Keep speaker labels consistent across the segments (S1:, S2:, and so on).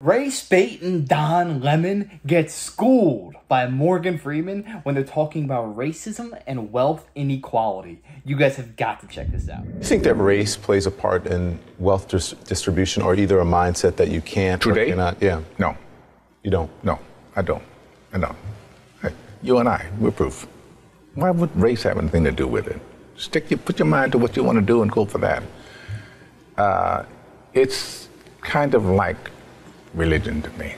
S1: Race-baiting Don Lemon gets schooled by Morgan Freeman when they're talking about racism and wealth inequality. You guys have got to check this out.
S2: You think that race plays a part in wealth distribution, or either a mindset that you can't
S3: Today?
S2: or cannot? Yeah.
S3: No.
S2: You don't?
S3: No, I don't. I don't. Hey, you and I, we're proof. Why would race have anything to do with it? Put your mind to what you want to do and go for that. It's kind of like religion to me.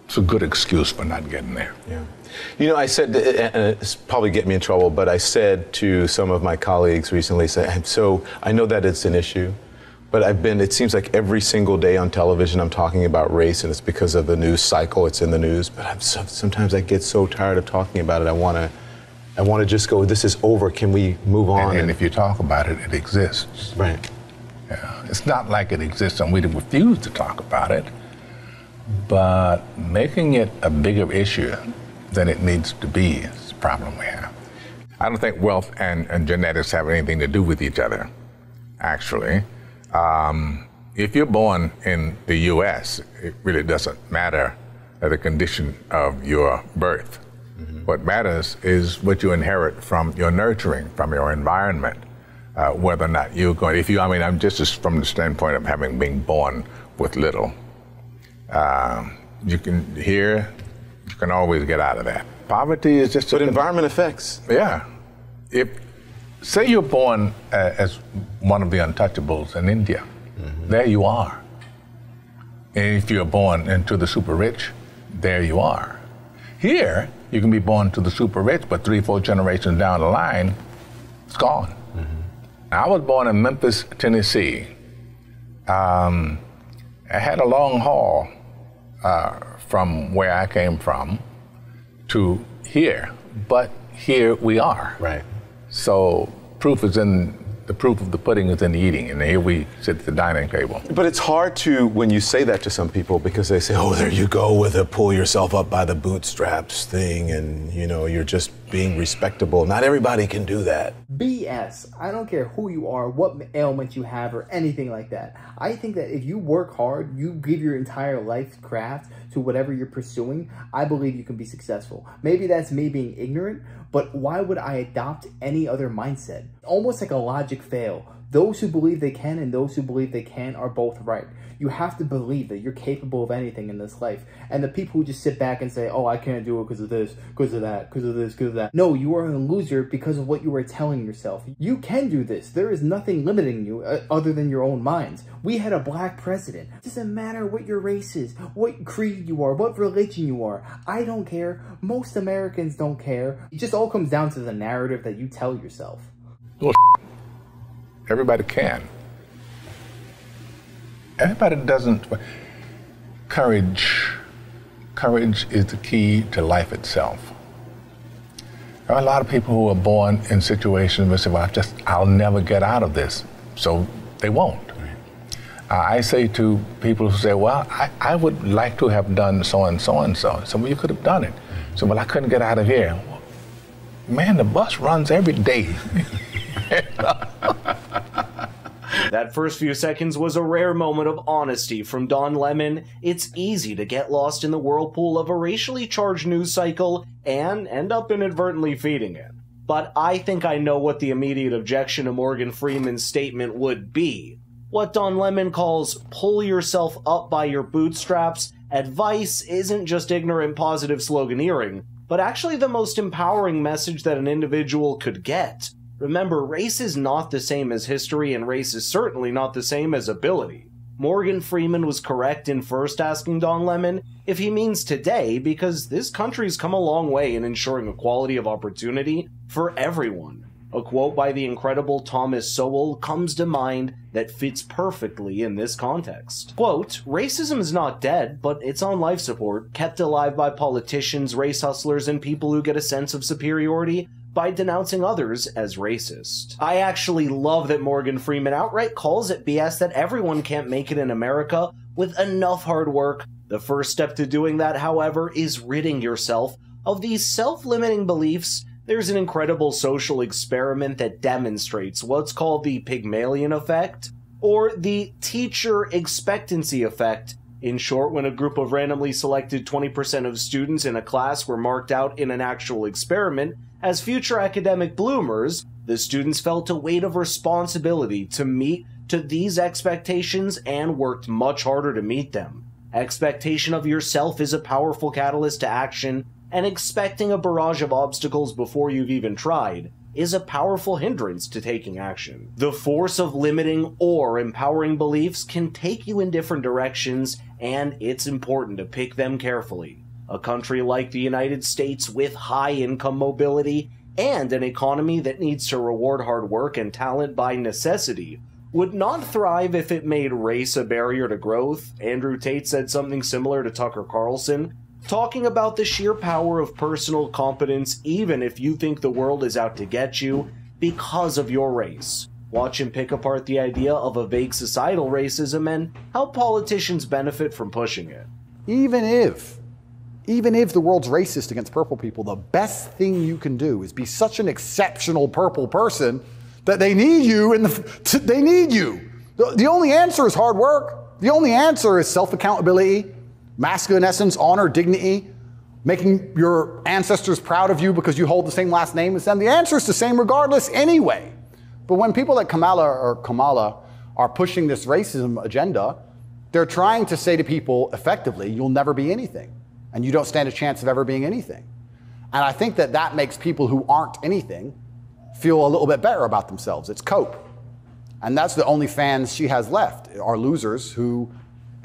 S3: It's a good excuse for not getting there.
S2: Yeah. You know, I said, and it's probably get me in trouble, but I said to some of my colleagues recently, so I know that it's an issue, but it seems like every single day on television I'm talking about race, and it's because of the news cycle, it's in the news, but sometimes I get so tired of talking about it, I want to just go, this is over, can we move on?
S3: And if you talk about it, it exists.
S2: Right.
S3: Yeah. It's not like it exists and we refuse to talk about it, but making it a bigger issue than it needs to be is the problem we have. I don't think wealth and genetics have anything to do with each other, actually. If you're born in the U.S., it really doesn't matter the condition of your birth. Mm-hmm. What matters is what you inherit from your nurturing, from your environment, whether or not you're going, I'm just from the standpoint of having been born with little. You can always get out of that. Poverty is just...
S2: But environment affects.
S3: Yeah. Say you're born as one of the untouchables in India, mm-hmm. There you are. And if you're born into the super rich, there you are. Here, you can be born to the super rich, but 3-4 generations down the line, it's gone. Mm-hmm. I was born in Memphis, Tennessee. I had a long haul from where I came from to here, but here we are.
S2: Right.
S3: So the proof of the pudding is in the eating, and here we sit at the dining table.
S2: But it's hard to, when you say that to some people, because they say, oh, there you go with a pull yourself up by the bootstraps thing, and you're just being respectable. Not everybody can do that.
S1: BS. I don't care who you are, what ailment you have, or anything like that. I think that if you work hard, you give your entire life craft to whatever you're pursuing, I believe you can be successful. Maybe that's me being ignorant, but why would I adopt any other mindset? Almost like a logic fail. Those who believe they can and those who believe they can't are both right. You have to believe that you're capable of anything in this life. And the people who just sit back and say, oh, I can't do it because of this, because of that, because of this, because of that. No, you are a loser because of what you are telling yourself. You can do this. There is nothing limiting you other than your own minds. We had a black president. It doesn't matter what your race is, what creed you are, what religion you are. I don't care. Most Americans don't care. It just all comes down to the narrative that you tell yourself.
S3: Well, everybody can. Everybody doesn't. Courage is the key to life itself. There are a lot of people who are born in situations where they say, well, I'll never get out of this. So they won't. I say to people who say, well, I would like to have done so and so and so. So, well, you could have done it. So, well, I couldn't get out of here. Well, man, the bus runs every day.
S4: That first few seconds was a rare moment of honesty from Don Lemon. It's easy to get lost in the whirlpool of a racially charged news cycle and end up inadvertently feeding it. But I think I know what the immediate objection to Morgan Freeman's statement would be. What Don Lemon calls pull yourself up by your bootstraps advice isn't just ignorant positive sloganeering, but actually the most empowering message that an individual could get. Remember, race is not the same as history, and race is certainly not the same as ability. Morgan Freeman was correct in first asking Don Lemon if he means today, because this country's come a long way in ensuring equality of opportunity for everyone. A quote by the incredible Thomas Sowell comes to mind that fits perfectly in this context. Quote, racism is not dead, but it's on life support, kept alive by politicians, race hustlers, and people who get a sense of superiority by denouncing others as racist. I actually love that Morgan Freeman outright calls it BS that everyone can't make it in America with enough hard work. The first step to doing that, however, is ridding yourself of these self-limiting beliefs. There's an incredible social experiment that demonstrates what's called the Pygmalion effect, or the teacher expectancy effect, In short, when a group of randomly selected 20% of students in a class were marked out in an actual experiment as future academic bloomers, the students felt a weight of responsibility to meet to these expectations and worked much harder to meet them. Expectation of yourself is a powerful catalyst to action, and expecting a barrage of obstacles before you've even tried is a powerful hindrance to taking action. The force of limiting or empowering beliefs can take you in different directions, and it's important to pick them carefully. A country like the United States with high income mobility and an economy that needs to reward hard work and talent by necessity would not thrive if it made race a barrier to growth. Andrew Tate said something similar to Tucker Carlson, talking about the sheer power of personal competence even if you think the world is out to get you because of your race. Watch him pick apart the idea of a vague societal racism and how politicians benefit from pushing it.
S5: Even if the world's racist against purple people, the best thing you can do is be such an exceptional purple person that they need you they need you. The only answer is hard work. The only answer is self-accountability, masculine essence, honor, dignity, making your ancestors proud of you because you hold the same last name as them. The answer is the same regardless anyway. But when people like Kamala are pushing this racism agenda, they're trying to say to people effectively, you'll never be anything, and you don't stand a chance of ever being anything. And I think that that makes people who aren't anything feel a little bit better about themselves. It's cope. And that's the only fans she has left, are losers who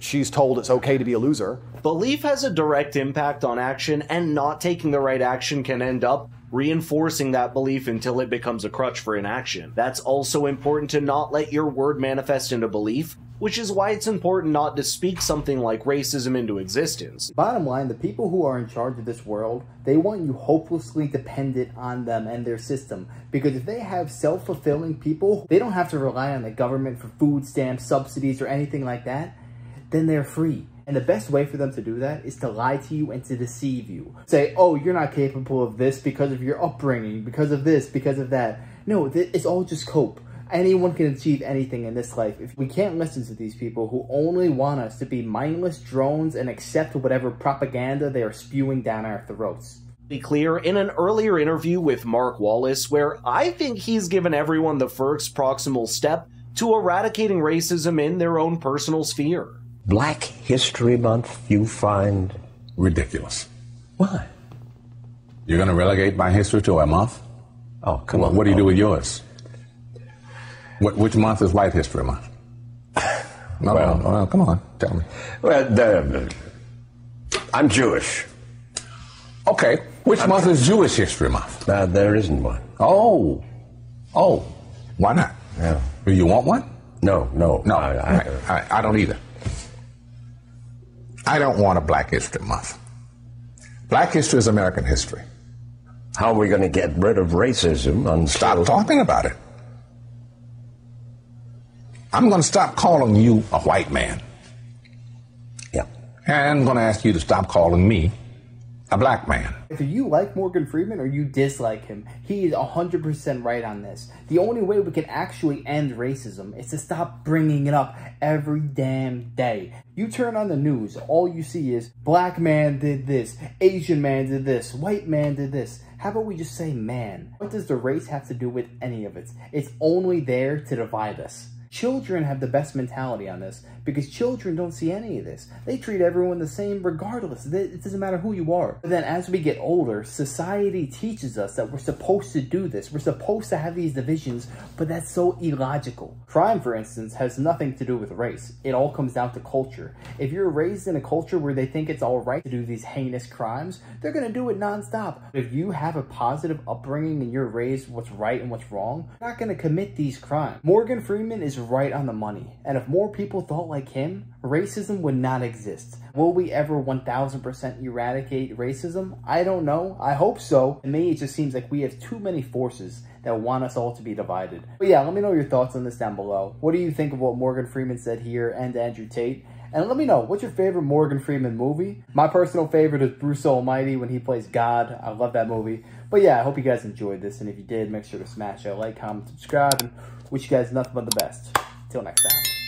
S5: she's told it's okay to be a loser.
S4: Belief has a direct impact on action, and not taking the right action can end up reinforcing that belief until it becomes a crutch for inaction. That's also important to not let your word manifest into belief, which is why it's important not to speak something like racism into existence.
S1: Bottom line, the people who are in charge of this world, they want you hopelessly dependent on them and their system. Because if they have self-fulfilling people, they don't have to rely on the government for food stamps, subsidies, or anything like that, then they're free. And the best way for them to do that is to lie to you and to deceive you. Say, oh, you're not capable of this because of your upbringing, because of this, because of that. No, it's all just cope. Anyone can achieve anything in this life. If we can't listen to these people who only want us to be mindless drones and accept whatever propaganda they are spewing down our throats.
S4: Be clear, in an earlier interview with Mark Wallace, where I think he's given everyone the first proximal step to eradicating racism in their own personal sphere.
S6: Black History Month you find
S3: Ridiculous.
S6: why?
S3: You're going to relegate my history to a month?
S6: Oh, come on.
S3: What do you do with yours? Which month is White History Month? Well, come on, tell me.
S6: Well, I'm Jewish.
S3: Okay, which month is Jewish History Month?
S6: There isn't one.
S3: Oh, why not?
S6: Yeah.
S3: Do you want one?
S6: No.
S3: I don't either. I don't want a Black History Month. Black history is American history.
S6: How are we going to get rid of racism?
S3: Stop talking about it. I'm going to stop calling you a white man.
S6: Yeah.
S3: And I'm going to ask you to stop calling me a black man.
S1: If you like Morgan Freeman or you dislike him, he is 100% right on this. The only way we can actually end racism is to stop bringing it up every damn day. You turn on the news, all you see is black man did this, Asian man did this, white man did this. How about we just say man? What does the race have to do with any of it? It's only there to divide us. Children have the best mentality on this because children don't see any of this. They treat everyone the same regardless. It doesn't matter who you are. But then as we get older, society teaches us that we're supposed to do this. We're supposed to have these divisions, but that's so illogical. Crime, for instance, has nothing to do with race. It all comes down to culture. If you're raised in a culture where they think it's all right to do these heinous crimes, they're going to do it nonstop. If you have a positive upbringing and you're raised what's right and what's wrong, you're not going to commit these crimes. Morgan Freeman is right on the money. And if more people thought like him, racism would not exist. Will we ever 1000% eradicate racism? I don't know. I hope so. To me, it just seems like we have too many forces that want us all to be divided. But yeah, let me know your thoughts on this down below. What do you think of what Morgan Freeman said here and Andrew Tate? And let me know, what's your favorite Morgan Freeman movie? My personal favorite is Bruce Almighty when he plays God. I love that movie. But yeah, I hope you guys enjoyed this. And if you did, make sure to smash that like, comment, subscribe, and wish you guys nothing but the best. Till next time.